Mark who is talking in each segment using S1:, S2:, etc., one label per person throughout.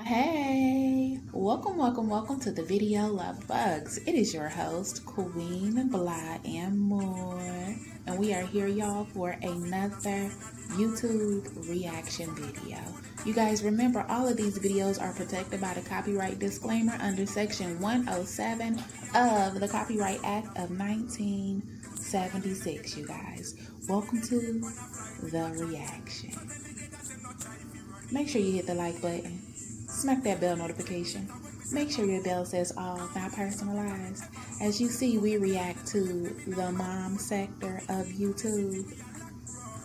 S1: Hey, welcome to the video Love Bugs. It is your host, Queen Blah and More. And we are here, y'all, for another YouTube reaction video. You guys remember all of these videos are protected by the copyright disclaimer under section 107 of the Copyright Act of 1976, you guys. Welcome to the reaction. Make sure you hit the like button. Smack that bell notification. Make sure your bell says all, not personalized. As you see, we react to the mom sector of YouTube.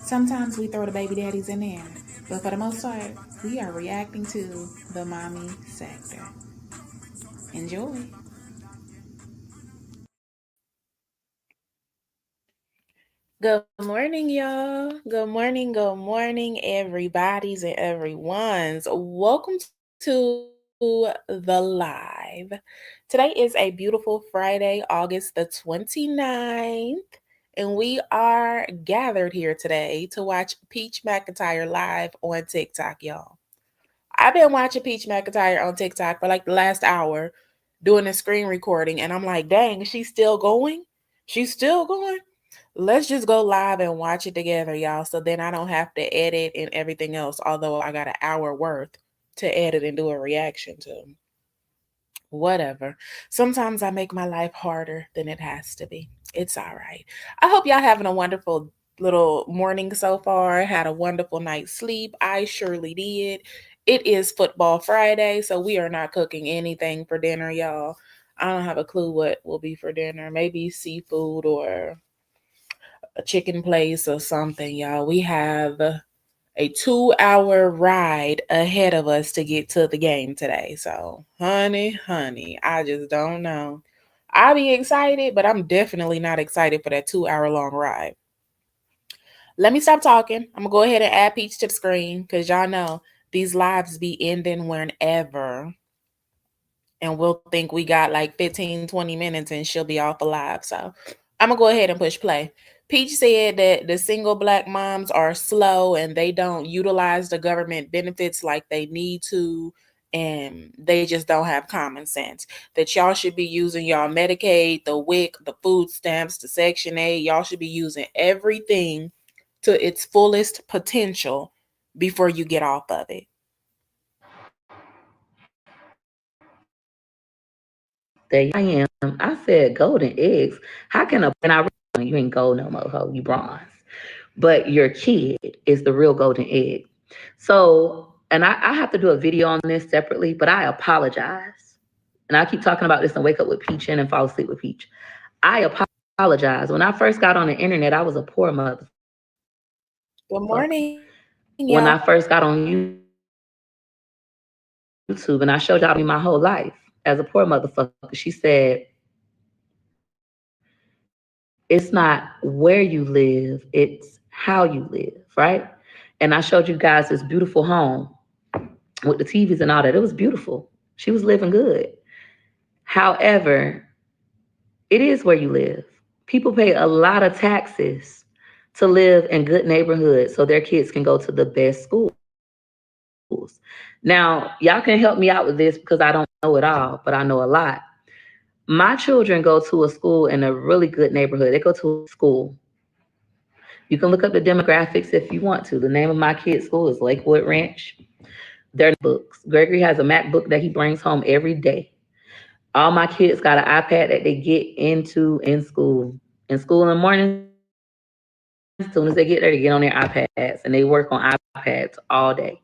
S1: Sometimes we throw the baby daddies in there, but for the most part, we are reacting to the mommy sector. Enjoy. Good morning, y'all. Good morning, everybody's and everyone's. Welcome to the live. Today is a beautiful Friday, August the 29th, and we are gathered here today to watch Peach McIntyre live on TikTok, y'all. I've been watching Peach McIntyre on TikTok for like the last hour doing a screen recording, and I'm like, dang, she's still going? She's still going? Let's just go live and watch it together, y'all. So then I don't have to edit and everything else, although I got an hour worth to edit and do a reaction to. Whatever. Sometimes I make my life harder than it has to be. It's all right. I hope y'all having a wonderful little morning so far. Had a wonderful night's sleep. I surely did. It is Football Friday, so we are not cooking anything for dinner, y'all. I don't have a clue what will be for dinner. Maybe seafood or a chicken place or something, y'all. We have a 2-hour ride ahead of us to get to the game today. So, honey, I just don't know. I'll be excited, but I'm definitely not excited for that 2-hour long ride. Let me stop talking. I'm gonna go ahead and add Peach to the screen because y'all know these lives be ending whenever. And we'll think we got like 15, 20 minutes and she'll be off alive. So I'm gonna go ahead and push play. Peach said that the single black moms are slow and they don't utilize the government benefits like they need to, and they just don't have common sense. That y'all should be using y'all Medicaid, the WIC, the food stamps, the Section 8. Y'all should be using everything to its fullest potential before you get off of it.
S2: There I am. I said golden eggs. How can and you ain't gold no more, ho, you bronze. But your kid is the real golden egg. So, and I have to do a video on this separately, but I apologize. And I keep talking about this and wake up with Peach and fall asleep with Peach. I apologize. When I first got on the internet, I was a poor motherfucker.
S1: Good morning, y'all.
S2: When I first got on YouTube and I showed y'all me my whole life as a poor motherfucker, she said, it's not where you live, it's how you live, right? And I showed you guys this beautiful home with the TVs and all that. It was beautiful. She was living good. However, it is where you live. People pay a lot of taxes to live in good neighborhoods so their kids can go to the best schools. Now, y'all can help me out with this because I don't know it all, but I know a lot. My children go to a school in a really good neighborhood. They go to a school. You can look up the demographics if you want to. The name of my kid's school is Lakewood Ranch. Their books. Gregory has a MacBook that he brings home every day. All my kids got an iPad that they get into in school. In school in the morning, as soon as they get there, they get on their iPads and they work on iPads all day.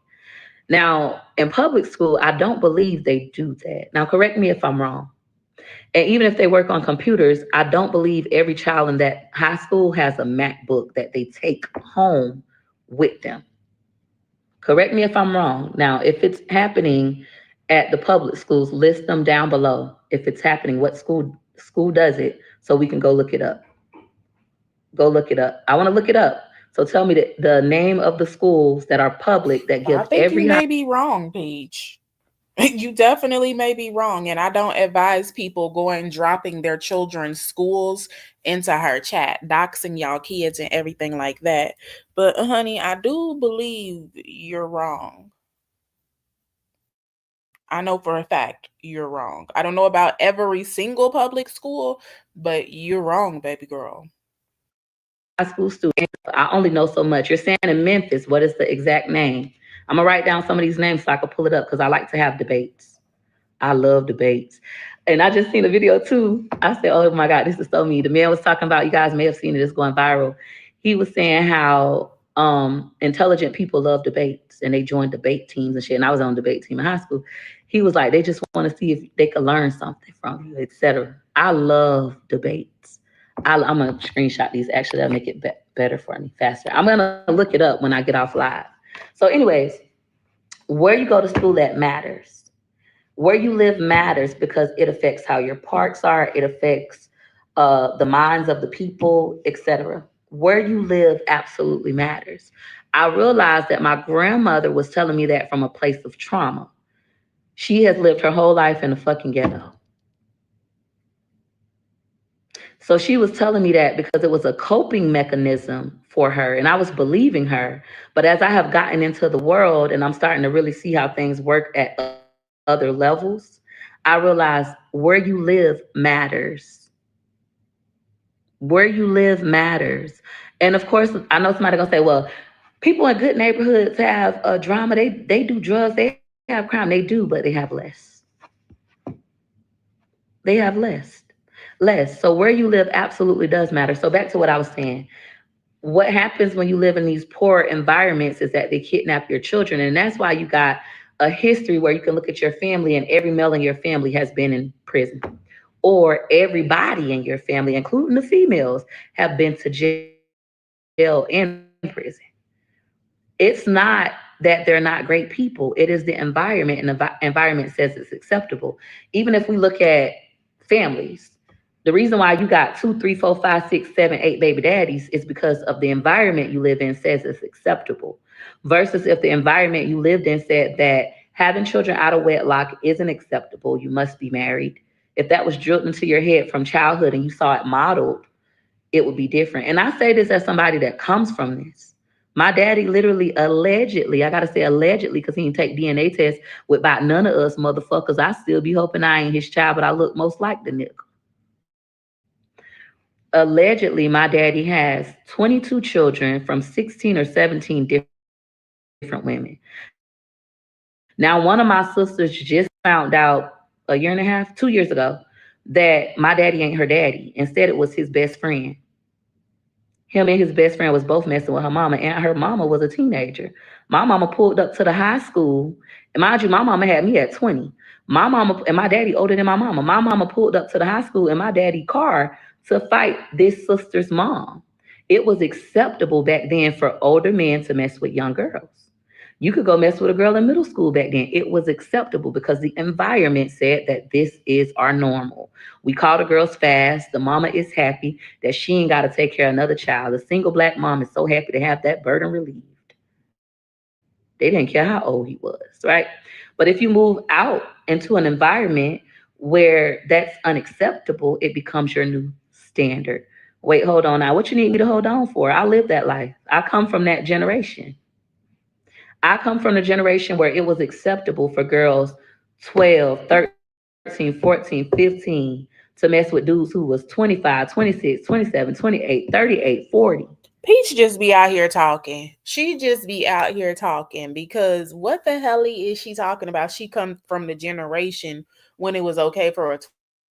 S2: Now, in public school, I don't believe they do that. Now, correct me if I'm wrong. And even if they work on computers, I don't believe every child in that high school has a MacBook that they take home with them. Correct me if I'm wrong. Now, if it's happening at the public schools, list them down below. If it's happening, what school does it, so we can go look it up. Go look it up. I want to look it up. So tell me the name of the schools that are public that
S1: I
S2: give
S1: think you
S2: every
S1: may be wrong, Peach. You definitely may be wrong, and I don't advise people going dropping their children's schools into her chat, doxing y'all kids and everything like that. But honey, I do believe you're wrong. I know for a fact you're wrong. I don't know about every single public school, but you're wrong, baby girl.
S2: High school student. I only know so much. You're saying in Memphis, what is the exact name? I'm gonna write down some of these names so I can pull it up because I like to have debates. I love debates. And I just seen a video too. I said, oh my God, this is so mean. The man was talking about, you guys may have seen it, it's going viral. He was saying how intelligent people love debates and they join debate teams and shit. And I was on a debate team in high school. He was like, they just want to see if they could learn something from you, etc. I love debates. I'm gonna screenshot these. Actually, that'll make it better for me, faster. I'm gonna look it up when I get off live. So, anyways, where you go to school that matters. Where you live matters because it affects how your parks are. It affects the minds of the people, etc. Where you live absolutely matters. I realized that my grandmother was telling me that from a place of trauma. She has lived her whole life in the fucking ghetto. So she was telling me that because it was a coping mechanism for her, and I was believing her. But as I have gotten into the world and I'm starting to really see how things work at other levels, I realized where you live matters. Where you live matters. And of course, I know somebody gonna say, well, people in good neighborhoods have drama, they do drugs, they have crime, they do, but they have less. They have less. So where you live absolutely does matter. So back to what I was saying. What happens when you live in these poor environments is that they kidnap your children. And that's why you got a history where you can look at your family and every male in your family has been in prison. Or everybody in your family, including the females, have been to jail and prison. It's not that they're not great people. It is the environment, and the environment says it's acceptable. Even if we look at families, the reason why you got two, three, four, five, six, seven, eight baby daddies is because of the environment you live in says it's acceptable. Versus if the environment you lived in said that having children out of wedlock isn't acceptable, you must be married. If that was drilled into your head from childhood and you saw it modeled, it would be different. And I say this as somebody that comes from this. My daddy literally allegedly, I gotta say allegedly, because he didn't take DNA tests with about none of us motherfuckers. I still be hoping I ain't his child, but I look most like the nigga. Allegedly, my daddy has 22 children from 16 or 17 different women. Now, one of my sisters just found out a year and a half, 2 years ago, that my daddy ain't her daddy. Instead, it was his best friend. Him and his best friend was both messing with her mama, and her mama was a teenager. My mama pulled up to the high school. And mind you, my mama had me at 20. My mama and my daddy older than my mama. My mama pulled up to the high school in my daddy car to fight this sister's mom. It was acceptable back then for older men to mess with young girls. You could go mess with a girl in middle school back then. It was acceptable because the environment said that this is our normal. We call the girls fast. The mama is happy that she ain't got to take care of another child. A single black mom is so happy to have that burden relieved. They didn't care how old he was, right? But if you move out into an environment where that's unacceptable, it becomes your new standard. Wait, hold on now. What you need me to hold on for? I live that life. I come from that generation. I come from the generation where it was acceptable for girls 12, 13, 14, 15 to mess with dudes who was 25, 26, 27, 28, 38, 40.
S1: Peach just be out here talking. She just be out here talking because what the hell is she talking about? She come from the generation when it was okay for a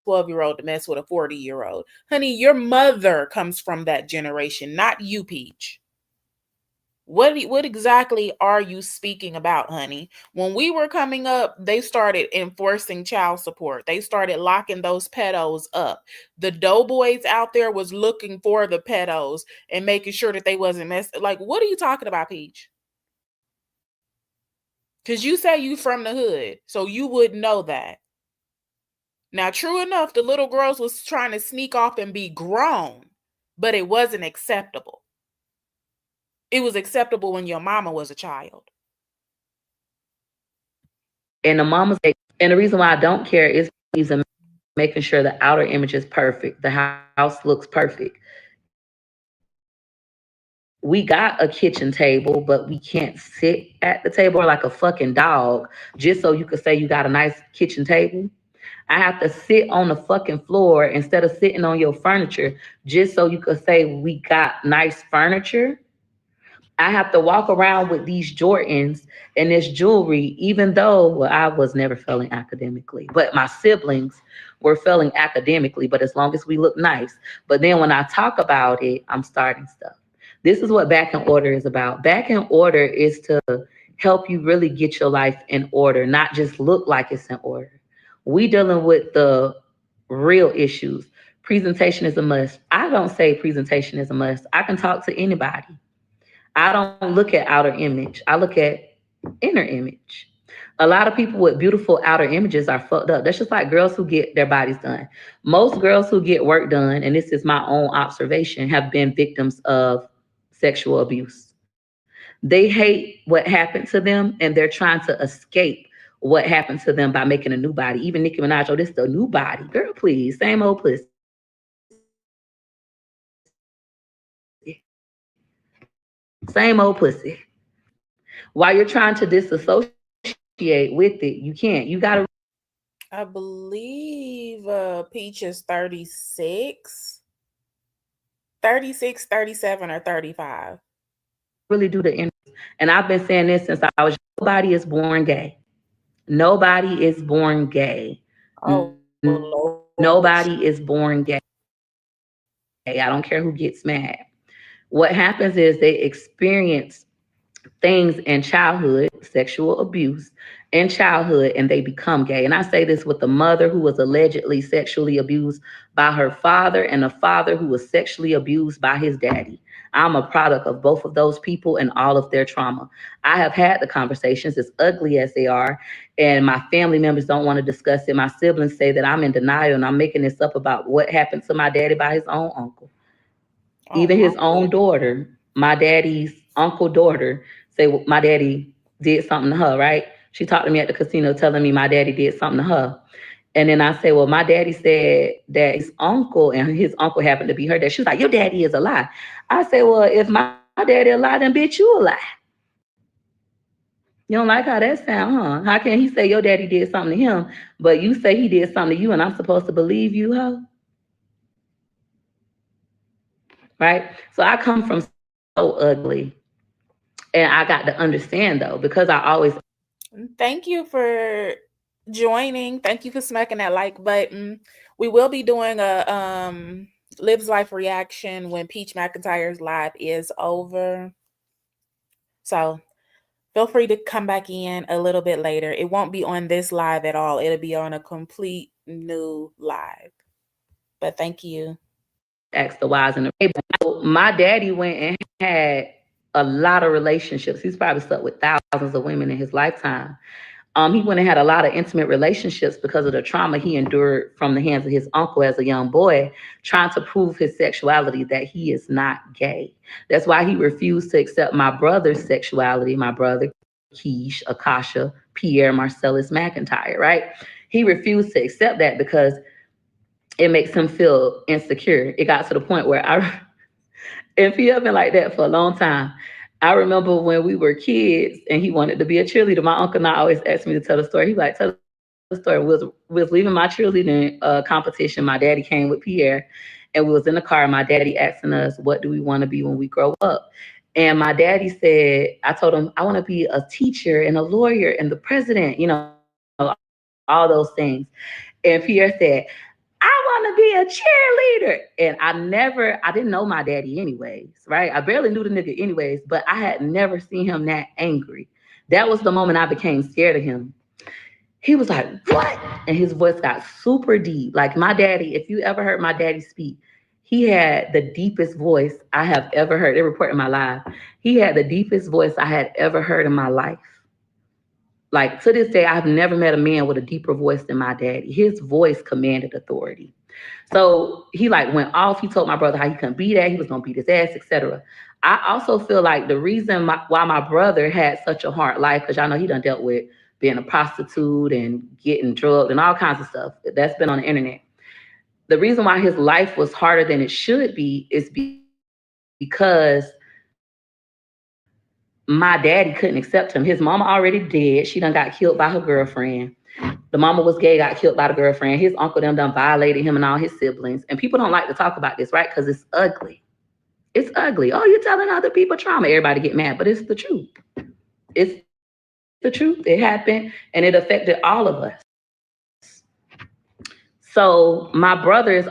S1: 12-year-old to mess with a 40-year-old. Honey, your mother comes from that generation, not you, Peach. What exactly are you speaking about, honey? When we were coming up, they started enforcing child support. They started locking those pedos up. The doughboys out there was looking for the pedos and making sure that they wasn't messed. Like, what are you talking about, Peach? Because you say you from the hood, so you would know that. Now, true enough, the little girls was trying to sneak off and be grown, but it wasn't acceptable. It was acceptable when your mama was a child.
S2: And the mamas, and the reason why I don't care is he's making sure the outer image is perfect. The house looks perfect. It looks perfect. We got a kitchen table, but we can't sit at the table or like a fucking dog just so you could say you got a nice kitchen table. I have to sit on the fucking floor instead of sitting on your furniture just so you could say we got nice furniture. I have to walk around with these Jordans and this jewelry, even though, well, I was never failing academically, but my siblings were failing academically. But as long as we look nice. But then when I talk about it, I'm starting stuff. This is what back in order is about. Back in order is to help you really get your life in order, not just look like it's in order. We dealing with the real issues. Presentation is a must. I don't say presentation is a must. I can talk to anybody. I don't look at outer image. I look at inner image. A lot of people with beautiful outer images are fucked up. That's just like girls who get their bodies done. Most girls who get work done, and this is my own observation, have been victims of sexual abuse. They hate what happened to them and they're trying to escape what happened to them by making a new body. Even Nicki Minaj, oh, this is the new body. Girl, please, same old pussy. Same old pussy. While you're trying to disassociate with it, you can't. You got to
S1: I believe Peach is 36, 36, 37, or 35.
S2: really do the inner. And I've been saying this since I was. Nobody is born gay. Nobody is born gay.
S1: Oh,
S2: Nobody is
S1: Lord.
S2: born gay. I don't care who gets mad. What happens is they experience things in childhood, sexual abuse in childhood, and they become gay. And I say this with the mother who was allegedly sexually abused by her father and the father who was sexually abused by his daddy. I'm a product of both of those people and all of their trauma. I have had the conversations, as ugly as they are, and my family members don't want to discuss it. My siblings say that I'm in denial and I'm making this up about what happened to my daddy by his own uncle.
S1: Oh,
S2: Even
S1: my
S2: his own
S1: goodness.
S2: daughter, my daddy's uncle daughter, say well, my daddy did something to her, right? She talked to me at the casino telling me my daddy did something to her. And then I say, well, my daddy said that his uncle and his uncle happened to be her dad. She was like, your daddy is a lie. I say, well, if my daddy a lie, then bitch, you a lie. You don't like how that sound, huh? How can he say your daddy did something to him, but you say he did something to you and I'm supposed to believe you, huh? Right? So I come from so ugly. And I got to understand though, because I always
S1: Thank you for joining. Thank you for smacking that like button. We will be doing a Liv's Life reaction when Peach McIntyre's live is over. So feel free to come back in a little bit later. It won't be on this live at all. It'll be on a complete new live. But thank you.
S2: ask the whys and the rays. My daddy went and had a lot of relationships. He's probably slept with thousands of women in his lifetime. He went and had a lot of intimate relationships because of the trauma he endured from the hands of his uncle as a young boy, trying to prove his sexuality that he is not gay. That's why he refused to accept my brother's sexuality, my brother, Keish, Akasha, Pierre, Marcellus McIntyre, right? He refused to accept that because it makes him feel insecure. It got to the point where if he had been like that for a long time. I remember when we were kids and he wanted to be a cheerleader. My uncle and I always asked me to tell the story. He was like, tell the story. We was leaving my cheerleading competition. My daddy came with Pierre and we was in the car. My daddy asking us, what do we want to be when we grow up? And my daddy said, I told him, I want to be a teacher and a lawyer and the president, all those things. And Pierre said, I want to be a cheerleader. And I didn't know my daddy anyways, right? I barely knew the nigga anyways, but I had never seen him that angry. That was the moment I became scared of him. He was like, what? And his voice got super deep. Like my daddy, if you ever heard my daddy speak, he had the deepest voice I have ever heard. They report in my life. He had the deepest voice I had ever heard in my life. Like to this day, I've never met a man with a deeper voice than my daddy. His voice commanded authority. So he like went off. He told my brother how he couldn't be that. He was gonna beat his ass, etc. I also feel like the reason why my brother had such a hard life, because y'all know he done dealt with being a prostitute and getting drugged and all kinds of stuff that's been on the internet. The reason why his life was harder than it should be is because My daddy couldn't accept him. His mama already dead. She done got killed by her girlfriend. The mama was gay, got killed by the girlfriend. His uncle them done violated him and all his siblings. And people don't like to talk about this, right? Because it's ugly. It's ugly. Oh, you're telling other people trauma. Everybody get mad, but it's the truth. It's the truth. It happened and it affected all of us. So my brother he's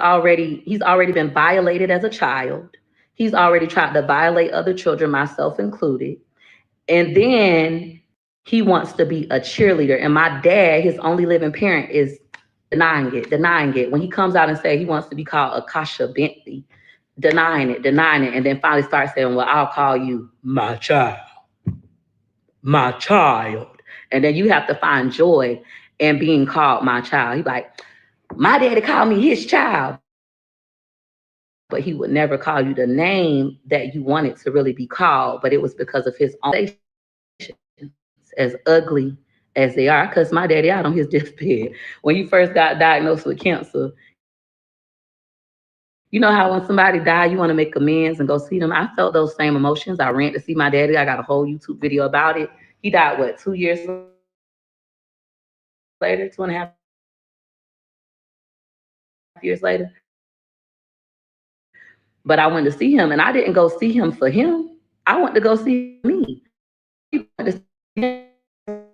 S2: already been violated as a child. He's already tried to violate other children, myself included. And then he wants to be a cheerleader. And my dad, his only living parent, is denying it. When he comes out and say he wants to be called Akasha Bentley, denying it, and then finally starts saying, "Well, I'll call you my child, my child." And then you have to find joy in being called my child. He's like, my daddy called me his child, but he would never call you the name that you wanted to really be called, but it was because of his own limitations, as ugly as they are. I cussed my daddy out on his deathbed. When he first got diagnosed with cancer, you know how when somebody die, you want to make amends and go see them? I felt those same emotions. I ran to see my daddy. I got a whole YouTube video about it. He died, what, 2 years later, 2.5 years later? But I went to see him, and I didn't go see him for him. I went to go see him for me. People went to see him for himself.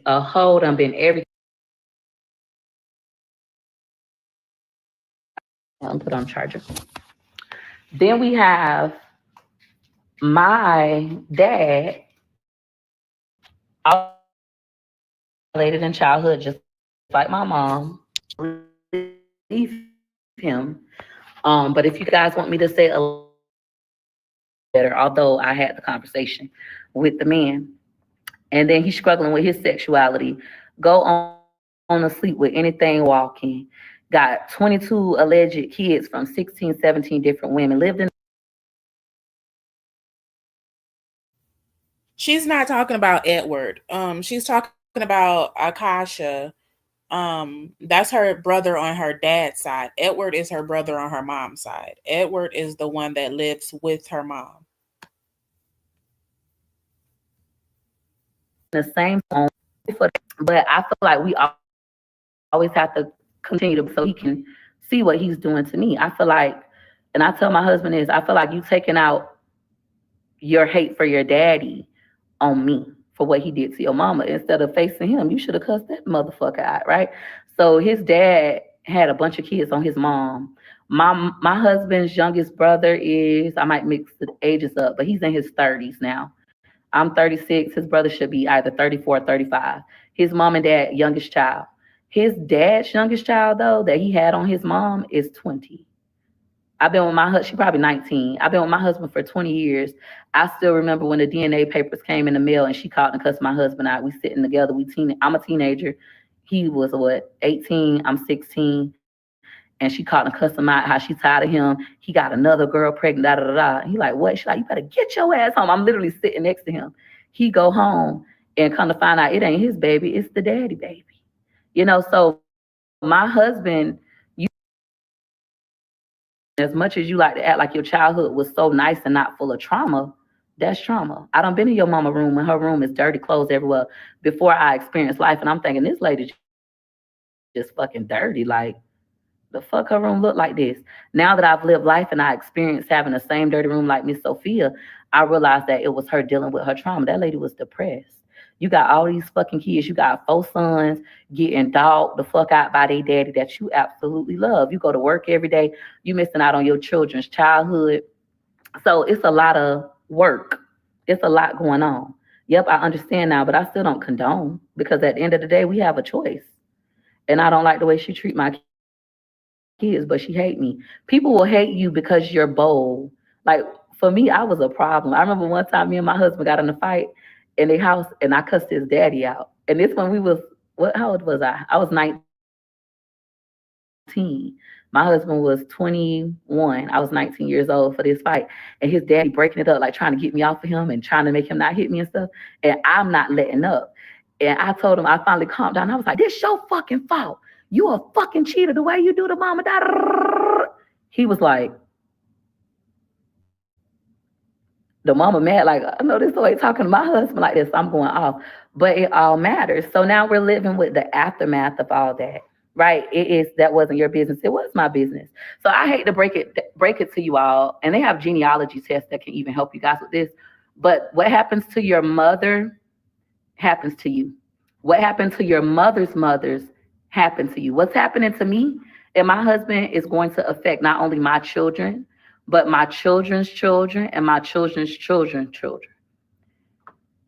S2: A hoe done been every. I'm put on charger. Then we have my dad, also violated in childhood, just like my mom. Leave him. But if you guys want me to say a little bit better, although I had the conversation with the man, and then he's struggling with his sexuality, go on to sleep with anything walking. Got 22 alleged kids from 16, 17 different women, lived in.
S1: She's not talking about Edward. She's talking about Akasha. That's her brother on her dad's side. Edward is her brother on her mom's side. Edward is the one that lives with her mom.
S2: The same home, but I feel like we always have to continue to so he can see what he's doing to me. I feel like, and I tell my husband is, I feel like you taking out your hate for your daddy on me for what he did to your mama instead of facing him. You should have cussed that motherfucker out, right? So his dad had a bunch of kids on his mom. My husband's youngest brother is, I might mix the ages up, but he's in his 30s now. I'm 36. His brother should be either 34 or 35. His mom and dad, youngest child. His dad's youngest child, though, that he had on his mom is 20. I've been with my husband, she probably 19. I've been with my husband for 20 years. I still remember when the DNA papers came in the mail and she called and cussed my husband out. We sitting together. I'm a teenager. He was what, 18, I'm 16. And she called and cussed him out how she tired of him. He got another girl pregnant, da da da da. He like, what? She like, you better get your ass home. I'm literally sitting next to him. He go home and come to find out it ain't his baby, it's the daddy baby. So my husband, as much as you like to act like your childhood was so nice and not full of trauma, that's trauma. I done been in your mama room when her room is dirty, clothes everywhere before I experienced life, and I'm thinking this lady just fucking dirty. Like, the fuck her room look like this? Now that I've lived life and I experienced having the same dirty room like Miss Sophia, I realized that it was her dealing with her trauma. That lady was depressed. You got all these fucking kids. You got 4 sons getting dogged the fuck out by their daddy that you absolutely love. You go to work every day. You missing out on your children's childhood. So it's a lot of work. It's a lot going on. Yep, I understand now, but I still don't condone because at the end of the day, we have a choice. And I don't like the way she treat my kids, but she hate me. People will hate you because you're bold. Like for me, I was a problem. I remember one time me and my husband got in a fight in their house and I cussed his daddy out. And this when we was how old was I? I was 19. My husband was 21. I was 19 years old for this fight. And his daddy breaking it up, like trying to get me off of him and trying to make him not hit me and stuff. And I'm not letting up. And I told him, I finally calmed down. I was like, this your fucking fault. You a fucking cheater. The way you do the mama, da. He was like, the mama mad, like, I know this way talking to my husband like this, I'm going off. But it all matters. So now we're living with the aftermath of all that. Right? It is that wasn't your business. It was my business. So I hate to break it to you all. And they have genealogy tests that can even help you guys with this. But what happens to your mother happens to you. What happened to your mother's mothers happened to you. What's happening to me and my husband is going to affect not only my children, but my children's children and my children's children's children.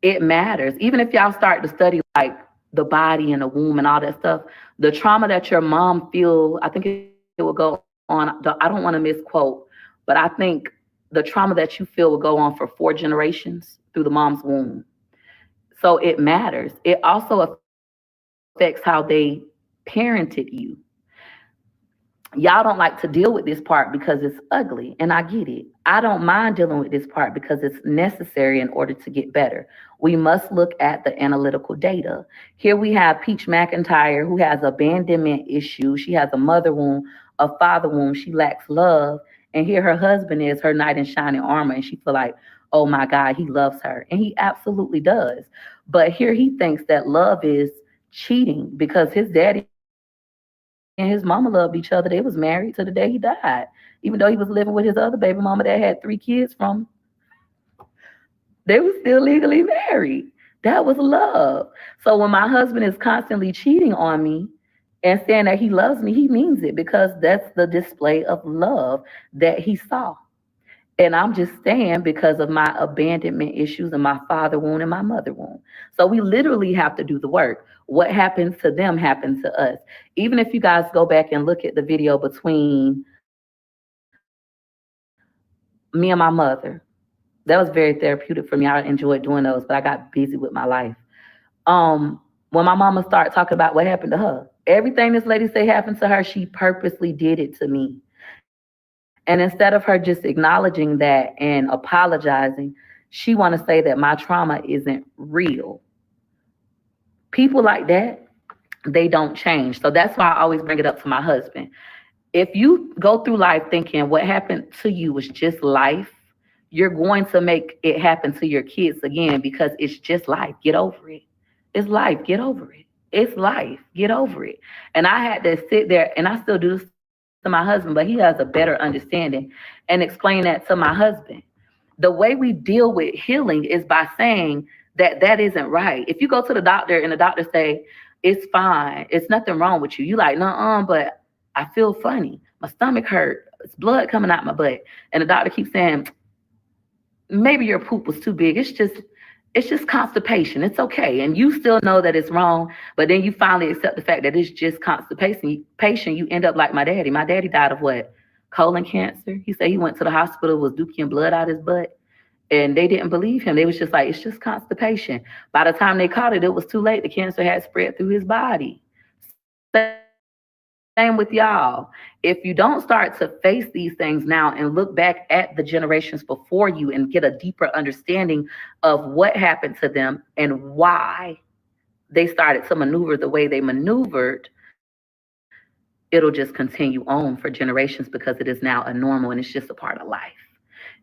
S2: It matters. Even if y'all start to study like the body and the womb and all that stuff, the trauma that your mom feel, I think it will go on. I don't want to misquote, but I think the trauma that you feel will go on for 4 generations through the mom's womb. So it matters. It also affects how they parented you. Y'all don't like to deal with this part because it's ugly, and I get it. I don't mind dealing with this part because it's necessary in order to get better. We must look at the analytical data. Here we have Peach McIntyre, who has abandonment issues. She has a mother wound, a father wound. She lacks love. And here her husband is her knight in shining armor, and she feel like, oh my God, he loves her. And he absolutely does. But here he thinks that love is cheating because his daddy and his mama loved each other. They was married to the day he died. Even though he was living with his other baby mama that had 3 kids from, they were still legally married. That was love. So when my husband is constantly cheating on me and saying that he loves me, he means it because that's the display of love that he saw. And I'm just staying because of my abandonment issues and my father wound and my mother wound. So we literally have to do the work. What happens to them happens to us. Even if you guys go back and look at the video between me and my mother, that was very therapeutic for me. I enjoyed doing those, but I got busy with my life. When my mama started talking about what happened to her, everything this lady say happened to her, she purposely did it to me. And instead of her just acknowledging that and apologizing, she want to say that my trauma isn't real. People like that, they don't change. So that's why I always bring it up to my husband. If you go through life thinking what happened to you was just life, you're going to make it happen to your kids again because it's just life. Get over it. It's life. Get over it. It's life. Get over it. And I had to sit there, and I still do this to my husband, but he has a better understanding and explain that to my husband. The way we deal with healing is by saying that that isn't right. If you go to the doctor and the doctor say, it's fine, it's nothing wrong with you, you like, no, but I feel funny. My stomach hurt. It's blood coming out my butt. And the doctor keeps saying, maybe your poop was too big. It's just constipation. It's okay. And you still know that it's wrong, but then you finally accept the fact that it's just constipation. Patient, you end up like my daddy. My daddy died of what? Colon cancer. He said he went to the hospital, was duking blood out his butt, and they didn't believe him. They was just like, it's just constipation. By the time they caught it, it was too late. The cancer had spread through his body. Same with y'all. If you don't start to face these things now and look back at the generations before you and get a deeper understanding of what happened to them and why they started to maneuver the way they maneuvered, it'll just continue on for generations because it is now a normal and it's just a part of life.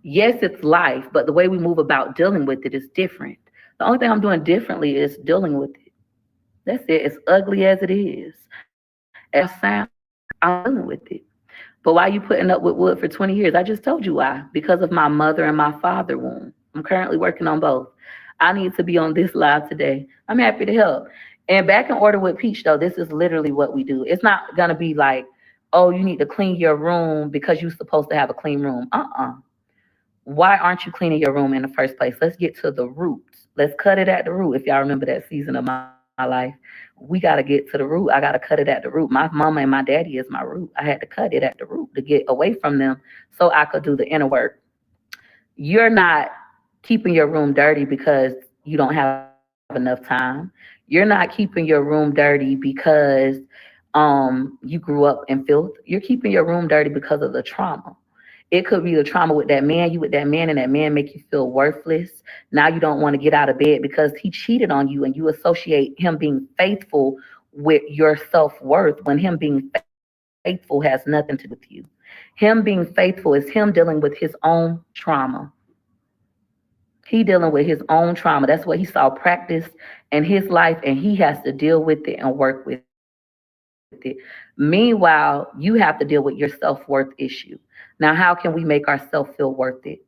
S2: Yes, it's life, but the way we move about dealing with it is different. The only thing I'm doing differently is dealing with it. That's it. As ugly as it is, as sound, I'm dealing with it. But why you putting up with wood for 20 years? I just told you why. Because of my mother and my father wound. I'm currently working on both. I need to be on this live today. I'm happy to help. And back in order with Peach, though, this is literally what we do. It's not going to be like, oh, you need to clean your room because you're supposed to have a clean room. Why aren't you cleaning your room in the first place? Let's get to the roots. Let's cut it at the root. If y'all remember that season of my life, we got to get to the root. I got to cut it at the root. My mama and my daddy is my root. I had to cut it at the root to get away from them so I could do the inner work. You're not keeping your room dirty because you don't have enough time. You're not keeping your room dirty because you grew up in filth. You're keeping your room dirty because of the trauma. It could be the trauma with that man, you with that man, and that man make you feel worthless. Now you don't want to get out of bed because he cheated on you, and you associate him being faithful with your self-worth when him being faithful has nothing to do with you. Him being faithful is him dealing with his own trauma. He dealing with his own trauma. That's what he saw practice in his life, and he has to deal with it and work with it. Meanwhile, you have to deal with your self-worth issue. Now, how can we make ourselves feel worth it?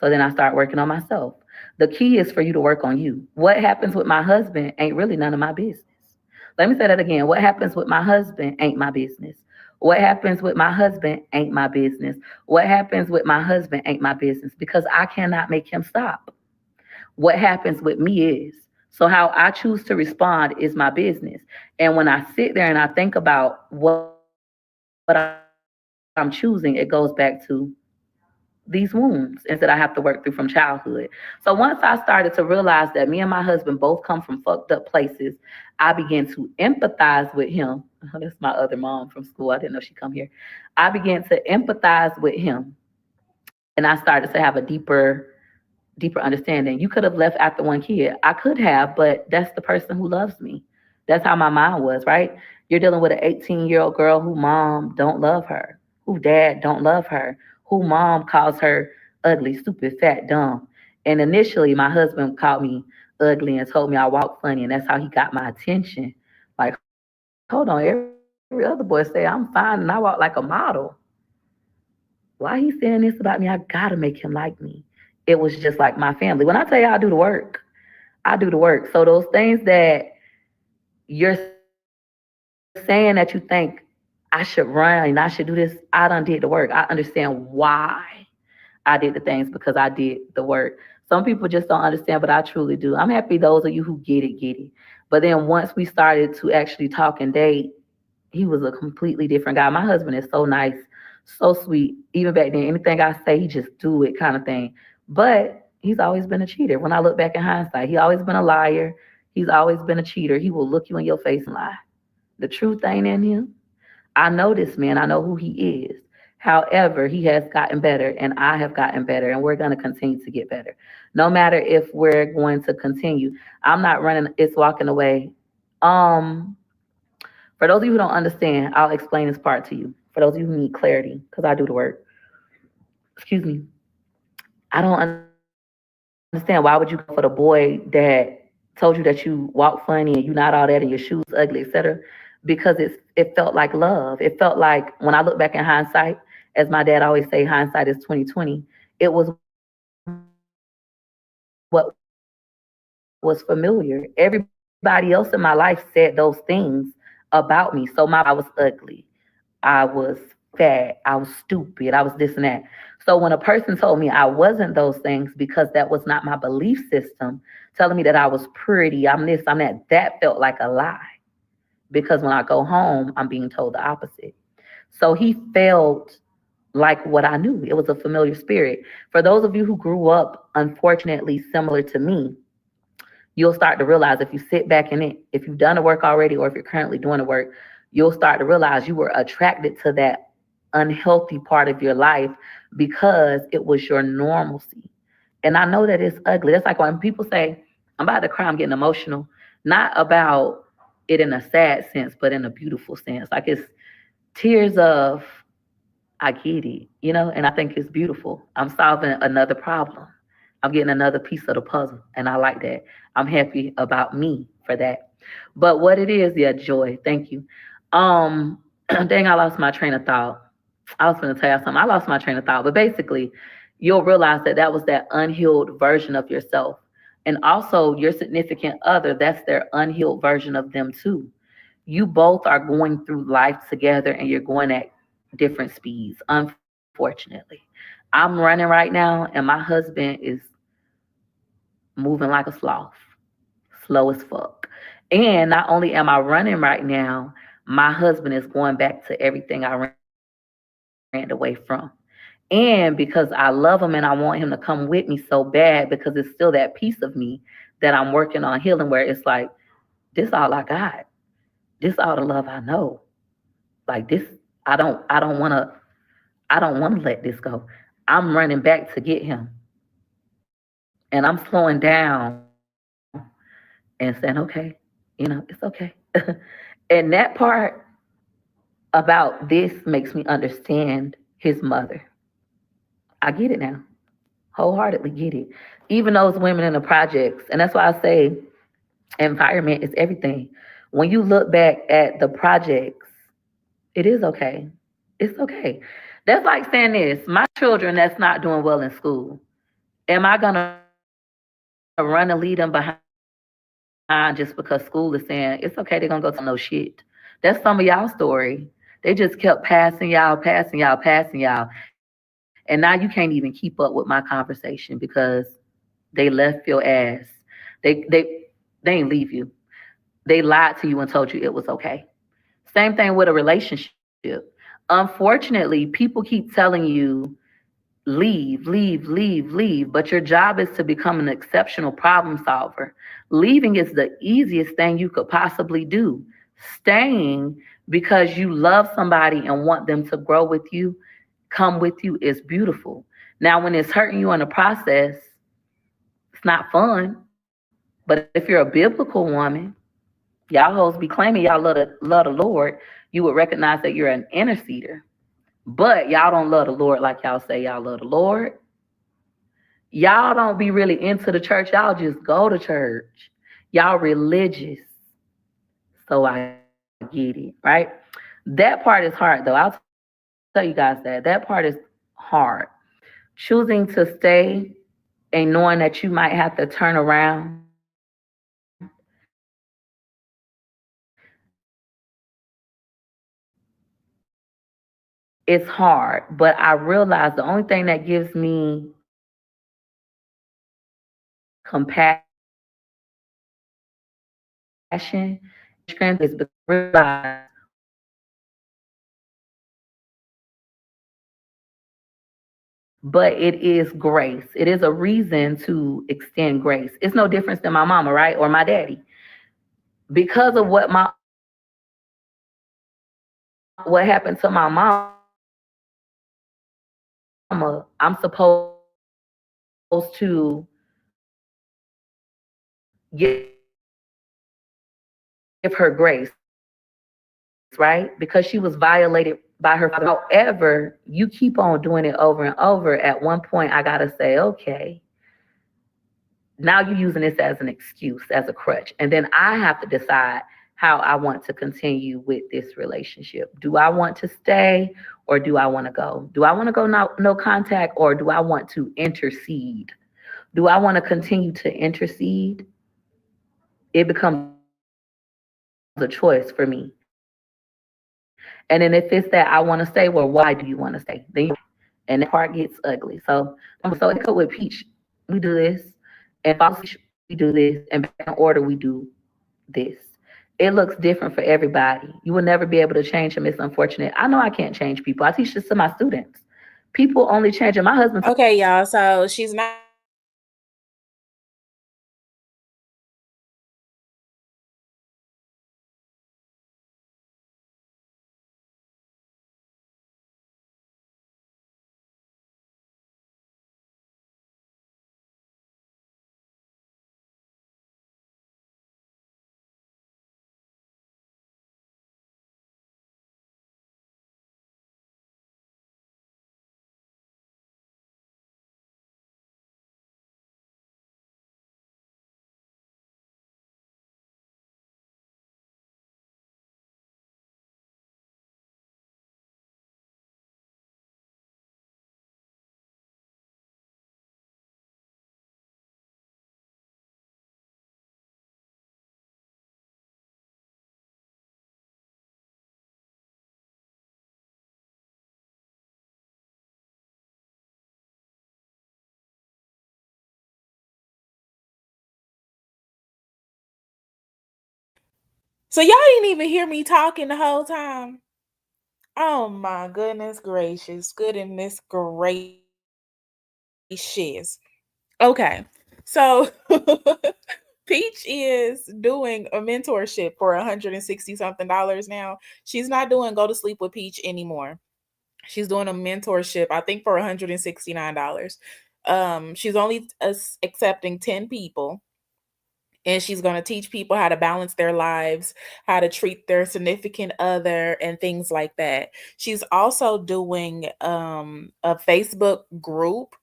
S2: So then I start working on myself. The key is for you to work on you. What happens with my husband ain't really none of my business. Let me say that again. What happens with my husband ain't my business. What happens with my husband ain't my business. What happens with my husband ain't my business because I cannot make him stop. What happens with me is. So how I choose to respond is my business. And when I sit there and I think about what I'm choosing, it goes back to these wounds and that I have to work through from childhood. So once I started to realize that me and my husband both come from fucked up places, I began to empathize with him. That's my other mom from school. I didn't know she come here. I began to empathize with him, and I started to have a deeper understanding. You could have left after one kid. I could have, but that's the person who loves me. That's how my mind was, right? You're dealing with an 18-year-old girl who mom don't love her, who dad don't love her, who mom calls her ugly, stupid, fat, dumb. And initially, my husband called me ugly and told me I walk funny, and that's how he got my attention. Like, hold on, every other boy say I'm fine and I walk like a model. Why he saying this about me? I gotta make him like me. It was just like my family. When I tell you I do the work, I do the work. So those things that you're saying that you think I should run and I should do this, I done did the work. I understand why I did the things because I did the work. Some people just don't understand, but I truly do. I'm happy those of you who get it, get it. But then once we started to actually talk and date, he was a completely different guy. My husband is so nice, so sweet. Even back then, anything I say, he just do it kind of thing. But he's always been a cheater. When I look back in hindsight, he always been a liar. He's always been a cheater. He will look you in your face and lie. The truth ain't in him. I know this man. I know who he is. However, he has gotten better and I have gotten better and we're going to continue to get better. No matter if we're going to continue. I'm not running, it's walking away. Um, for those of you who don't understand, I'll explain this part to you. For those of you who need clarity, because I do the work. Excuse me. I don't understand. Why would you go for the boy that told you that you walk funny and you not all that and your shoes ugly, etc.? Because it felt like love. It felt like when I look back in hindsight, as my dad always say, hindsight is 2020. It was what was familiar. Everybody else in my life said those things about me. So my mind was I was ugly. I was fat, I was stupid, I was this and that. So when a person told me I wasn't those things because that was not my belief system, telling me that I was pretty, I'm this, I'm that, that felt like a lie. Because when I go home, I'm being told the opposite. So he felt like what I knew. It was a familiar spirit. For those of you who grew up, unfortunately, similar to me, you'll start to realize if you sit back in it, if you've done the work already, or if you're currently doing the work, you'll start to realize you were attracted to that unhealthy part of your life because it was your normalcy. And I know that it's ugly. That's like when people say, I'm about to cry, I'm getting emotional. not about it in a sad sense, but in a beautiful sense. Like it's tears of I get it, and I think it's beautiful. I'm solving another problem. I'm getting another piece of the puzzle, and I like that. I'm happy about me for that. But what it is, yeah, joy. Thank you. Dang, I lost my train of thought. I was going to tell you something. I lost my train of thought, but basically, you'll realize that that was that unhealed version of yourself, and also your significant other. That's their unhealed version of them too. You both are going through life together, and you're going at different speeds. Unfortunately, I'm running right now, and my husband is moving like a sloth, slow as fuck. And not only am I running right now, my husband is going back to everything I ran away from. And because I love him and I want him to come with me so bad because it's still that piece of me that I'm working on healing, where it's like, this all I got. This all the love I know. Like this, I don't wanna let this go. I'm running back to get him. And I'm slowing down and saying, okay, it's okay. And that part about this makes me understand his mother. I get it now. Wholeheartedly get it. Even those women in the projects. And that's why I say environment is everything. When you look back at the projects, it is okay. It's okay. That's like saying this. My children that's not doing well in school, am I gonna run and lead them behind just because school is saying it's okay, they're gonna go to school? No shit. That's some of y'all story. They just kept passing y'all, passing y'all, passing y'all. And now you can't even keep up with my conversation because they left your ass. They they ain't leave you. They lied to you and told you it was okay. Same thing with a relationship. Unfortunately, people keep telling you leave, leave, leave, leave. But your job is to become an exceptional problem solver. Leaving is the easiest thing you could possibly do. Staying because you love somebody and want them to grow with you, come with you is beautiful. Now, when it's hurting you in the process, it's not fun. But if you're a biblical woman, y'all hoes be claiming y'all love the Lord, you would recognize that you're an interceder. But y'all don't love the Lord like y'all say y'all love the Lord. Y'all don't be really into the church. Y'all just go to church. Y'all religious. So I get it, right? That part is hard though. I'll tell you guys that. That part is hard. Choosing to stay and knowing that you might have to turn around, it's hard. But I realize the only thing that gives me compassion and strength is because I realize but it is grace. It is a reason to extend grace. It's no difference than my mama, right? Or my daddy. Because of what happened to my mama, I'm supposed to give her grace, right? Because she was violated by her father. However, you keep on doing it over and over. At one point, I got to say, okay, now you're using this as an excuse, as a crutch. And then I have to decide how I want to continue with this relationship. Do I want to stay or do I want to go? Do I want to go no contact or do I want to intercede? Do I want to continue to intercede? It becomes a choice for me. And then if it's that I want to stay, well, why do you want to stay? Then you and that part gets ugly. So I'm gonna so echo with Peach. We do this, and follow Peach. We do this, and back in order we do this. It looks different for everybody. You will never be able to change them. It's unfortunate. I know I can't change people. I teach this to my students. People only change, and my husband told me
S1: Okay, y'all. So she's not talking about So y'all didn't even hear me talking the whole time. Oh my goodness gracious. Goodness gracious. Okay. So Peach is doing a mentorship for 160 something dollars now. She's not doing go to sleep with Peach anymore. She's doing a mentorship, I think for $169. She's only accepting 10 people, and she's going to teach people how to balance their lives, how to treat their significant other, and things like that. She's also doing a Facebook group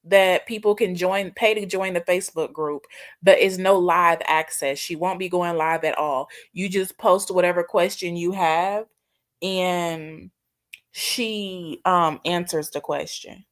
S1: that people can join, pay to join the Facebook group, but is no live access. She won't be going live at all. You just post whatever question you have, and she answers the question.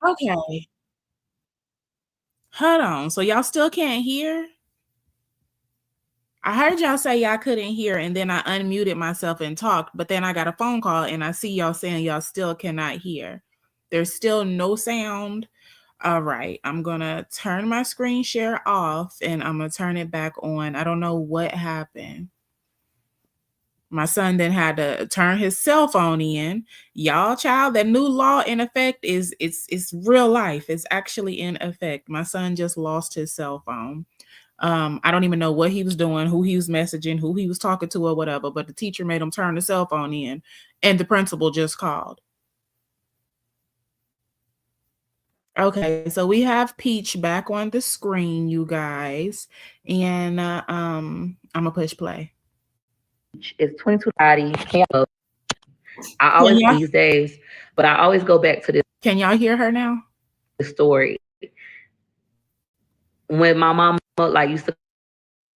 S1: Okay. Hold on. So y'all still can't hear? I heard y'all say y'all couldn't hear, and then I unmuted myself and talked, but then I got a phone call and I see y'all saying y'all still cannot hear. There's still no sound. All right. I'm going to turn my screen share off and I'm going to turn it back on. I don't know what happened. My son then had to turn his cell phone in. Y'all, child, that new law in effect is it's real life. It's actually in effect. My son just lost his cell phone. I don't even know what he was doing, who he was messaging, who he was talking to, or whatever. But the teacher made him turn the cell phone in, and the principal just called. Okay, so we have Peach back on the screen, you guys, and I'm gonna push play.
S2: It's 22 body. I
S1: Can
S2: always
S1: y'all
S2: these days, but I always go back to
S1: can y'all hear her now?
S2: this story. When my mama like used to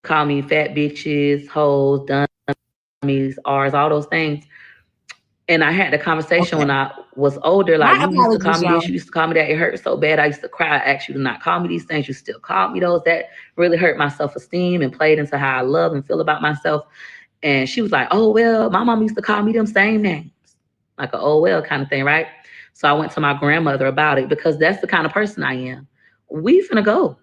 S2: call me fat bitches, hoes, dummies, R's, all those things. And I had the conversation when
S1: Okay,
S2: I was older,
S1: my
S2: like you used to call
S1: apologies,
S2: me this,
S1: y'all.
S2: you used to call me that. It hurt so bad. I used to cry. I asked you to not call me these things. You still called me those. That really hurt my self-esteem and played into how I love and feel about myself. And she was like, oh, well, my mom used to call me them same names, like a oh, well kind of thing, right? So I went to my grandmother about it because that's the kind of person I am. We finna go.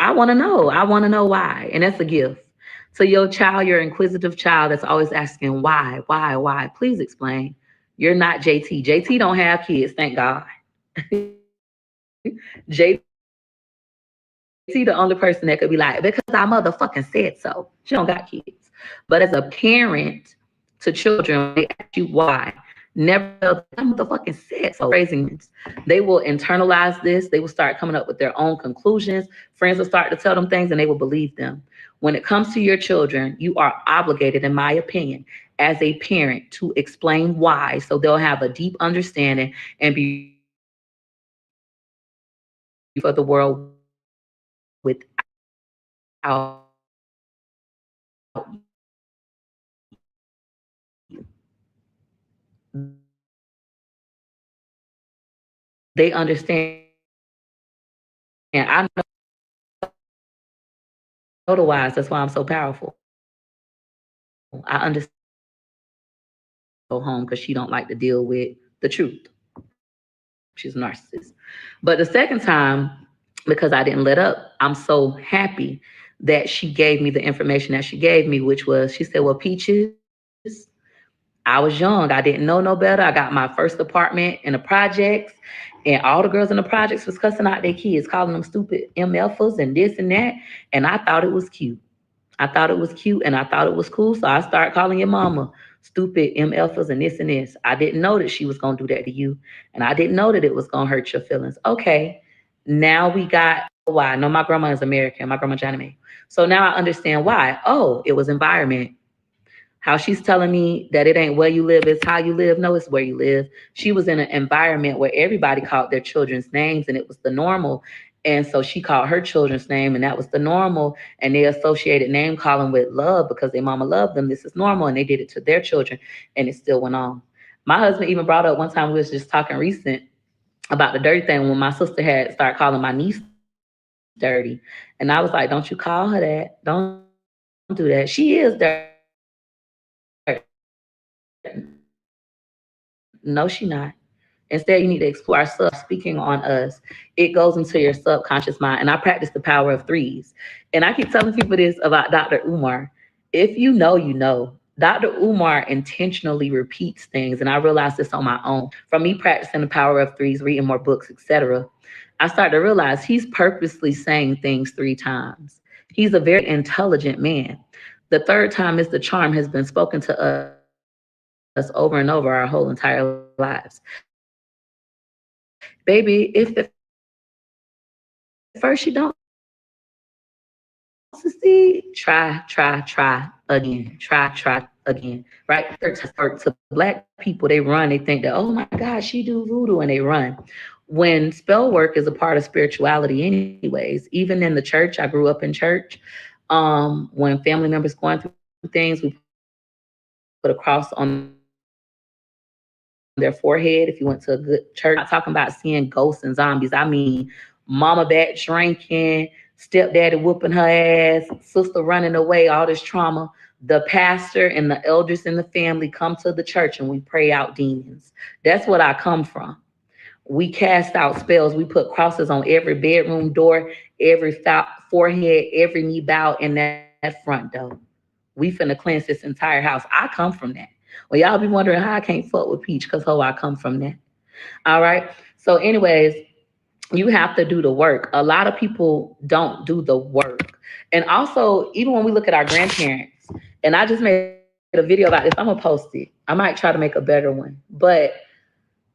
S2: I wanna know. I wanna know why. And that's a gift. To your child, your inquisitive child that's always asking why, please explain. You're not JT. JT don't have kids, thank God. JT the only person that could be like, because I motherfucking said so. She don't got kids. But as a parent to children, when they ask you why, never tell them I motherfucking said so. They will internalize this. They will start coming up with their own conclusions. Friends will start to tell them things and they will believe them. When it comes to your children, you are obligated, in my opinion, as a parent to explain why so they'll have a deep understanding and be ready for the world without you. They understand. I know Otherwise, that's why I'm so powerful. I understand why my mom told me to go home because she don't like to deal with the truth. She's a narcissist. But the second time, because I didn't let up, I'm so happy that she gave me the information that she gave me, which was she said, well, Peaches, I was young. I didn't know no better. I got my first apartment in the projects, and all the girls in the projects was cussing out their kids, calling them stupid MFers and this and that. And I thought it was cute. I thought it was cute and I thought it was cool. So I started calling your mama stupid MFers and this and this. I didn't know that she was going to do that to you. And I didn't know that it was going to hurt your feelings. Okay. Now we got why. No, my grandma is American. My grandma Johnny Mae. So now I understand why. Oh, it was environment. How she's telling me that it ain't where you live, it's how you live. No, it's where you live. She was in an environment where everybody called their children's names and it was the normal. And so she called her children's name and that was the normal. And they associated name calling with love because their mama loved them. This is normal. And they did it to their children and it still went on. My husband even brought up one time, we was just talking recent about the dirty thing when my sister had started calling my niece dirty. And I was like, don't you call her that. Don't do that. She is dirty. No, she not. Instead, you need to explore herself speaking on us. It goes into your subconscious mind. And I practice the power of threes. And I keep telling people this about Dr. Umar. If you know, you know. Dr. Umar intentionally repeats things. And I realized this on my own from me practicing the power of threes, reading more books, etc. I started to realize he's purposely saying things 3 times. He's a very intelligent man. The third time is the charm has been spoken to us over and over our whole entire lives. Baby, if the first she don't succeed, try again, try again, right? Third time is the charm. To black people, they run, they think that, oh my God, she do voodoo, and they run. When spell work is a part of spirituality, anyways, even in the church, I grew up in church. When family members going through things, we put a cross on their forehead. If you went to a good church, I'm not talking about seeing ghosts and zombies. I mean, mama back drinking, stepdaddy whooping her ass, sister running away, all this trauma, the pastor and the elders in the family come to the church and we pray out demons. That's what I come from. We cast out spells. We put crosses on every bedroom door, every forehead, every knee bow in that front door. We finna cleanse this entire house. I come from that. When y'all be wondering how I can't fuck with Peach, because ho, I come from that. All right. So, anyways, you have to do the work. A lot of people don't do the work. And also, even when we look at our grandparents, and I just made a video about this, I'm gonna post it. I might try to make a better one. But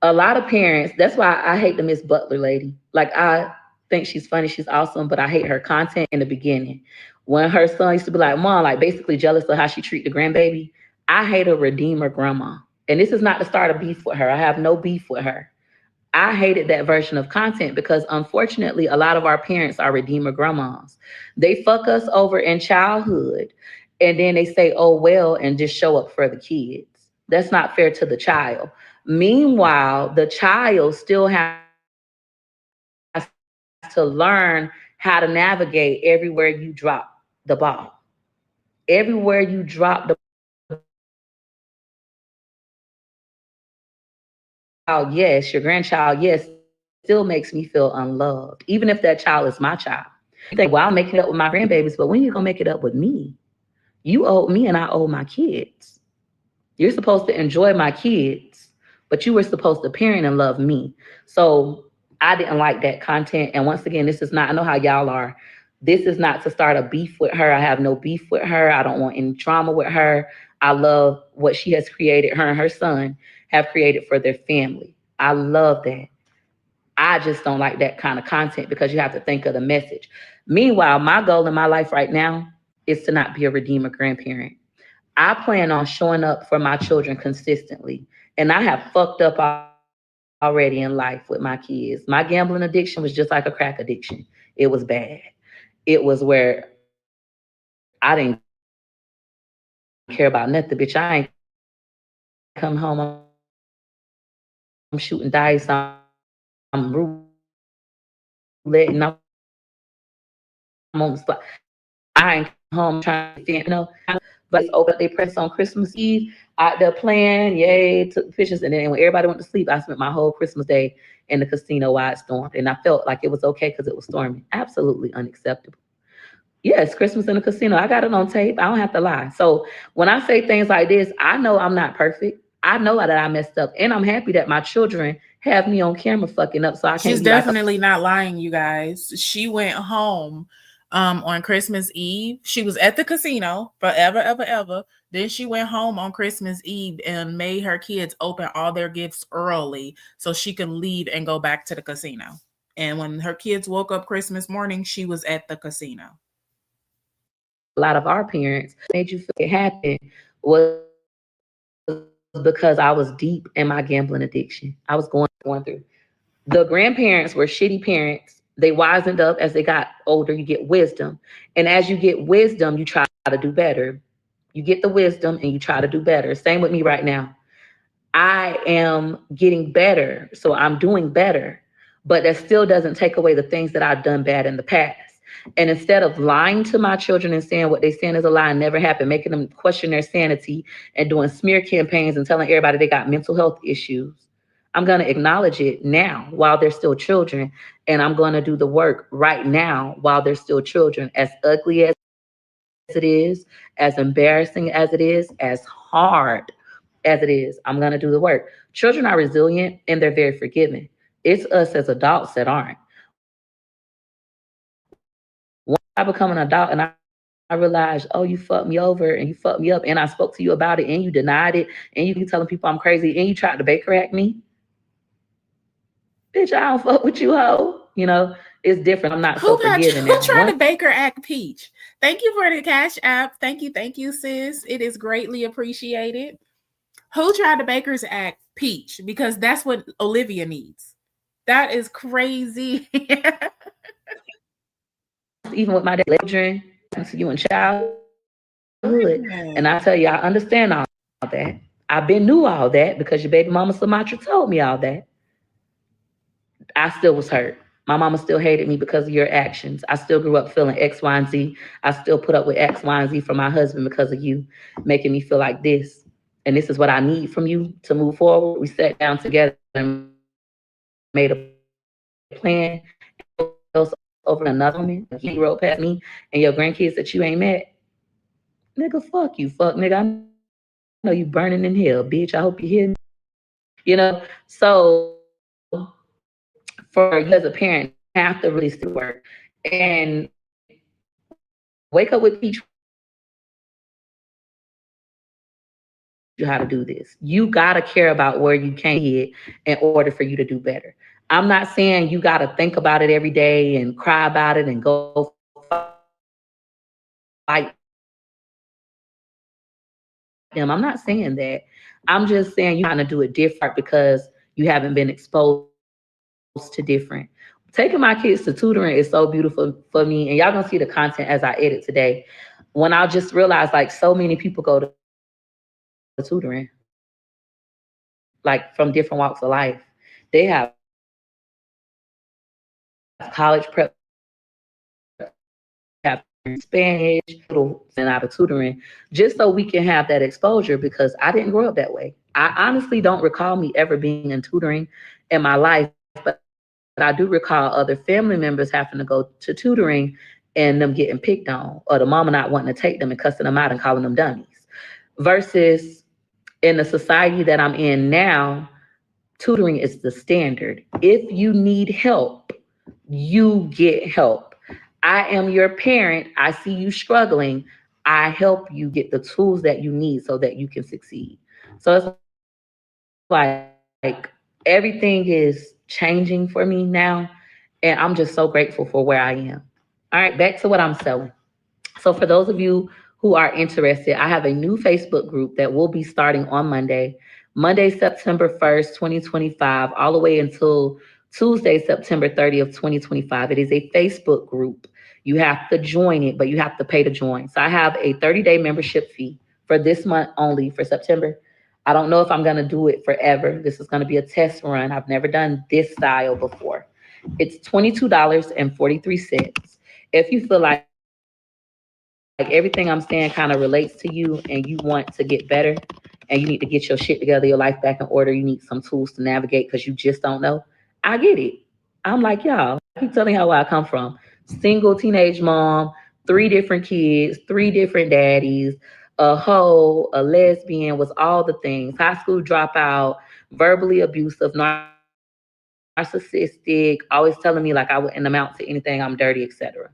S2: a lot of parents, that's why I hate the Miss Butler lady. Like I think she's funny, she's awesome, but I hate her content in the beginning. When her son used to be like, Mom, like basically jealous of how she treat the grandbaby. I hate a redeemer grandma. And this is not to start a beef with her. I have no beef with her. I hated that version of content because unfortunately, a lot of our parents are redeemer grandmas. They fuck us over in childhood and then they say, oh, well, and just show up for the kids. That's not fair to the child. Meanwhile, the child still has to learn how to navigate everywhere you drop the ball. Everywhere you drop the ball. Yes, your grandchild, yes, still makes me feel unloved, even if that child is my child. You think, well, I'm making it up with my grandbabies, but when you go make it up with me, you owe me and I owe my kids. That's what I come from. You're supposed to enjoy my kids. You're supposed to enjoy my kids, but you were supposed to parent and love me. So I didn't like that content. And once again, this is not, I know how y'all are. This is not to start a beef with her. I have no beef with her. I don't want any drama with her. I love what she has created, her and her son have created for their family. I love that. I just don't like that kind of content because you have to think of the message. Meanwhile, my goal in my life right now is to not be a redeemer grandparent. I plan on showing up for my children consistently. And I have fucked up already in life with my kids. My gambling addiction was just like a crack addiction. It was bad. It was where I didn't care about nothing, bitch. I ain't come home. I'm shooting dice. I'm roulette and I'm on the slot machine. I'm doing all this. I ain't come home trying to fit, but it's open up their presents on Christmas Eve, out there playing, yay, took pictures. And then when everybody went to sleep, I spent my whole Christmas day in the casino while it stormed. And I felt like it was okay because it was storming. Absolutely unacceptable. Yes, Christmas in the casino. I got it on tape. I don't have to lie. So when I say things like this, I know I'm not perfect. I know that I messed up. And I'm happy that my children have me on camera fucking up so I can't
S1: She's
S2: be like,
S1: definitely not lying, you guys. She went home on Christmas Eve. She was at the casino forever, ever, ever. Then she went home on Christmas Eve and made her kids open all their gifts early so she can leave and go back to the casino. And when her kids woke up Christmas morning, she was at the casino.
S2: a lot of our parents made you feel it happened was because I was deep in my gambling addiction. I was going through. The grandparents were shitty parents. They wisened up as they got older. You get wisdom. And as you get wisdom, you try to do better. You get the wisdom and you try to do better. Same with me right now. I am getting better. So I'm doing better. But that still doesn't take away the things that I've done bad in the past. And instead of lying to my children and saying what they saying is a lie and never happened, making them question their sanity and doing smear campaigns and telling everybody they got mental health issues, I'm going to acknowledge it now while they're still children. And I'm going to do the work right now while they're still children. As ugly as it is, as embarrassing as it is, as hard as it is, I'm going to do the work. Children are resilient and they're very forgiving. It's us as adults that aren't. Once I become an adult and I realize, oh, you fucked me over and you fucked me up, and I spoke to you about it and you denied it, and you keep telling people I'm crazy and you tried to Baker act me, bitch, I don't fuck with you, hoe. It's different. I'm not so
S1: Who
S2: forgiving now.
S1: tried to
S2: Once
S1: Baker Act Peach? Thank you for the Cash App. Thank you, sis. It is greatly appreciated. Who tried to Baker's Act Peach? Because that's what Olivia needs. That is crazy.
S2: even with my children, to you in childhood, and I tell you, I understand all that. I've been knew all that because your baby mama Sumatra told me all that. I still was hurt. My mama still hated me because of your actions. I still grew up feeling X, Y, and Z. I still put up with X, Y, and Z from my husband because of you, making me feel like this. And this is what I need from you to move forward. We sat down together and made a plan. And you want to go somewhere else over another woman, a year old past me, and your grandkids that you ain't met. Nigga, fuck you, fuck nigga. I know you burning in hell, bitch. I hope you hear me. So for you as a parent, you have to really stick to work. And Wake Up with Peach was my first step in teaching you how to do this. You got to care about where you came from as a kid in order for you to do better. I'm not saying you got to think about it every day and cry about it and go fight them. I'm not saying that. I'm just saying you have to do it different because you haven't been exposed to different. Taking my kids to tutoring is so beautiful for me. And y'all gonna see the content as I edit today. When I just realized like so many people go to tutoring, like from different walks of life. They have college prep, they have Spanish, Spanish, send out of tutoring just so we can have that exposure because I didn't grow up that way. I honestly don't recall me ever being in tutoring in my life, but I do recall other family members having to go to tutoring and them getting picked on, or the mama not wanting to take them and cussing them out and calling them dummies. Versus in the society that I'm in now, tutoring is the standard. If you need help, you get help. I am your parent. I see you struggling. I help you get the tools that you need so that you can succeed. So it's like everything is changing for me now. And I'm just so grateful for where I am. All right, back to what I'm selling. So, for those of you who are interested, I have a new Facebook group that will be starting on Monday, September 1st, 2025, all the way until Tuesday, September 30th, 2025. It is a Facebook group. You have to join it, but you have to pay to join. So I have a 30-day membership fee for this month only for September. I don't know if I'm going to do it forever. This is going to be a test run. I've never done this style before. It's $22.43. If you feel like, you know what, everything I'm saying kind of relates to you and you want to get better and you need to get your shit together, your life back in order, you need some tools to navigate because you just don't know. I get it. I'm like, y'all, I keep telling y'all where I come from. Single teenage mom, 3 different kids, 3 different daddies, a hoe, a lesbian, was all the things. High school dropout, verbally abusive, narcissistic, always telling me like I wouldn't amount to anything, I'm dirty, etc.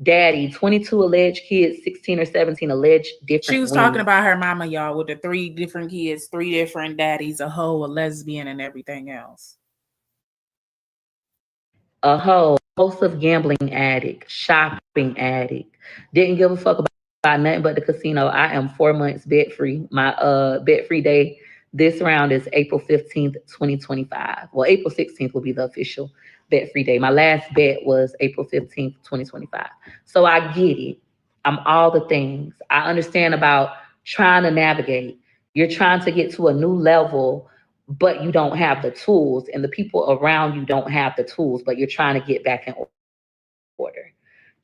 S2: Daddy, 22 alleged kids, 16 or 17 alleged different
S1: She was
S2: women.
S1: talking about her mama, y'all, with the 3 different kids, 3 different daddies, a hoe, a lesbian, and everything else.
S2: A hoe, compulsive gambling addict, shopping addict. Didn't give a fuck about nothing but the casino. I am 4 months bet free. My bet free day this round is April 15th, 2025. Well, April 16th will be the official bet free day. My last bet was April 15th, 2025. So I get it. I'm all the things. I understand about trying to navigate. You're trying to get to a new level, but you don't have the tools, and the people around you don't have the tools, but you're trying to get back in order.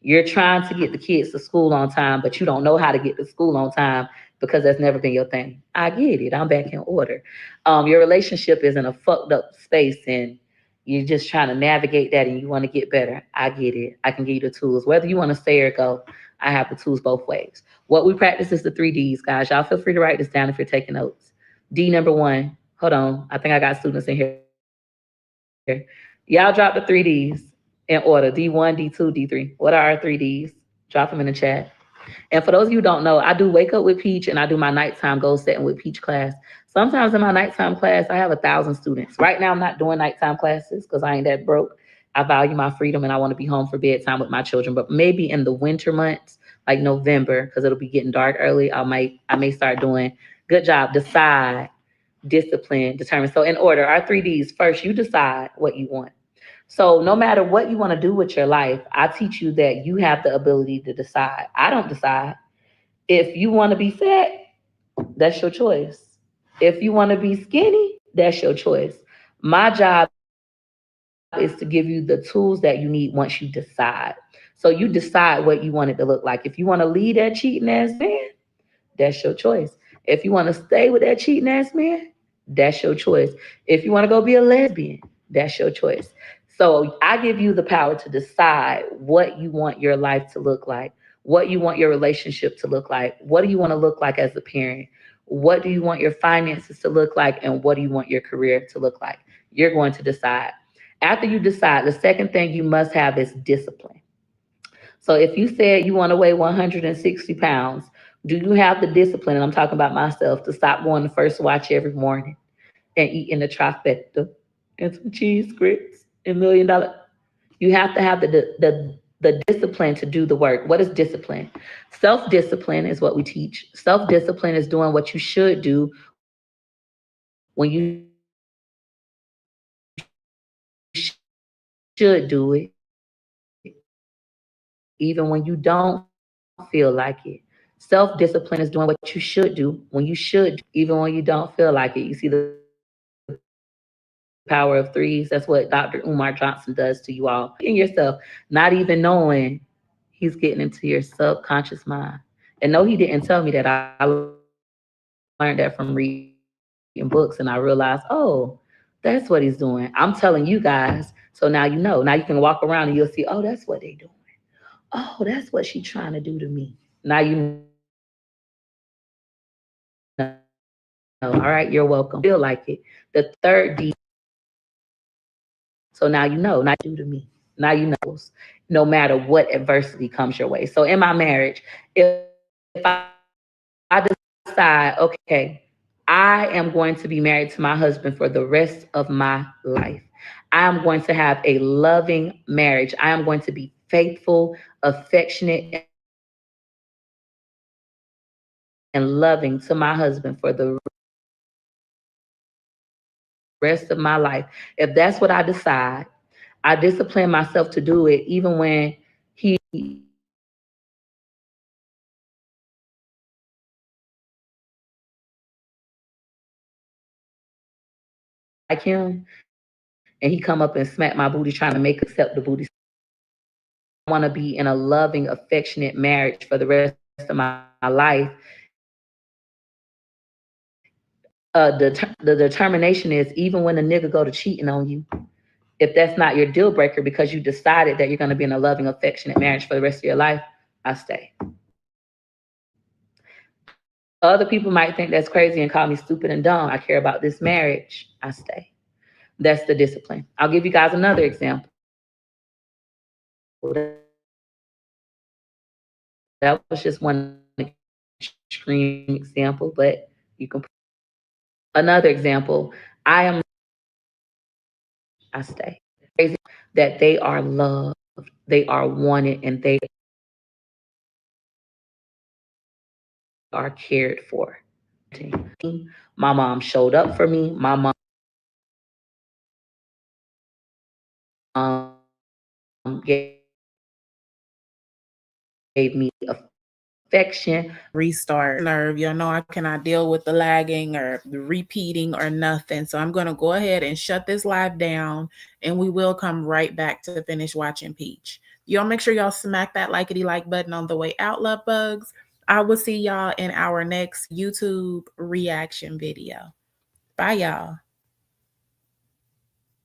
S2: You're trying to get the kids to school on time, but you don't know how to get to school on time because that's never been your thing. I get it. I'm back in order. Your relationship is in a fucked up space and you're just trying to navigate that and you want to get better. I get it. I can give you the tools. Whether you want to stay or go, I have the tools both ways. What we practice is the 3Ds, guys. Y'all feel free to write this down if you're taking notes. D number one. Hold on. I think I got students in here. Y'all drop the 3Ds in order: D1, D2, D3. What are our 3Ds? Drop them in the chat. And for those of you who don't know, I do Wake Up with Peach and I do my nighttime goal setting with Peach class. Sometimes in my nighttime class, I have 1,000 students. Right now, I'm not doing nighttime classes because I ain't that broke. I value my freedom and I want to be home for bedtime with my children. But maybe in the winter months, like November, because it'll be getting dark early, I may start doing. Good job. Decide, discipline, determine. So in order, our 3Ds. First, you decide what you want. So no matter what you want to do with your life, I teach you that you have the ability to decide. I don't decide. If you want to be fat, that's your choice. If you want to be skinny, that's your choice. My job is to give you the tools that you need once you decide. So you decide what you want it to look like. If you want to lead that cheating ass man, that's your choice. If you want to stay with that cheating ass man, that's your choice. If you want to go be a lesbian, that's your choice. So I give you the power to decide what you want your life to look like, what you want your relationship to look like, what do you want to look like as a parent, what do you want your finances to look like, and what do you want your career to look like. You're going to decide. After you decide, the second thing you must have is discipline. So if you said you want to weigh 160 pounds, do you have the discipline? And I'm talking about myself, to stop going to First Watch every morning and eating the trifecta and some cheese grits and $1 million. You have to have the discipline to do the work. What is discipline? Self discipline is what we teach. Self discipline is doing what you should do when you should do it, even when you don't feel like it. Self discipline is doing what you should do, even when you don't feel like it. Self discipline is doing what you should do when you should do it, even when you don't feel like it. You see the power of threes? That's what Dr. Umar Johnson does to you all. You be cheating yourself, not even knowing he's getting into your subconscious mind. And no, he didn't tell me that. I learned that from reading books and I realized, oh, that's what he's doing. I'm telling you guys. So now you know. Now you can walk around and you'll see, oh, that's what they doing. Oh, that's what she trying to do to me. Now you know. Now you know. All right, you're welcome. Feel like it. The third D is discipline. So now you know. Now you can walk around and you'll see, oh, that's what they doing. Oh, that's what she trying to do to me. Now you know. No matter what adversity comes your way. So in my marriage, if I decide, okay, I am going to be married to my husband for the rest of my life. I am going to have a loving marriage. I am going to be faithful, affectionate, and loving to my husband for the rest of my life. If that's what I decide, I discipline myself to do it, even when he doesn't feel like it. Self discipline is doing what you should do when you should do it. Even when you don't feel like it. Self discipline is doing what you should do when you should do it. If I don't feel like him and he come up and smack my booty trying to make accept the booty smacking, I want to be in a loving, affectionate marriage for the rest of my life. of my life, the determination is even when a nigga go to cheating on you, if that's not your deal breaker because you decided that you're going to be in a loving, affectionate marriage for the rest of your life, I stay. Other people might think that's crazy and call me stupid and dumb. I care about this marriage. I stay. That's the discipline. I'll give you guys another example. That was just one extreme example, but you can. Another example, I am, I stay. Crazy that they are loved, they are wanted, and they are cared for. My mom showed up for me. My mom gave me affection.
S1: Restart nerve. Y'all know I cannot deal with the lagging or the repeating or nothing. So I'm going to go ahead and shut this live down and we will come right back to finish watching Peach. Y'all make sure y'all smack that likety like button on the way out, love bugs. I will see y'all in our next YouTube reaction video. Bye, y'all.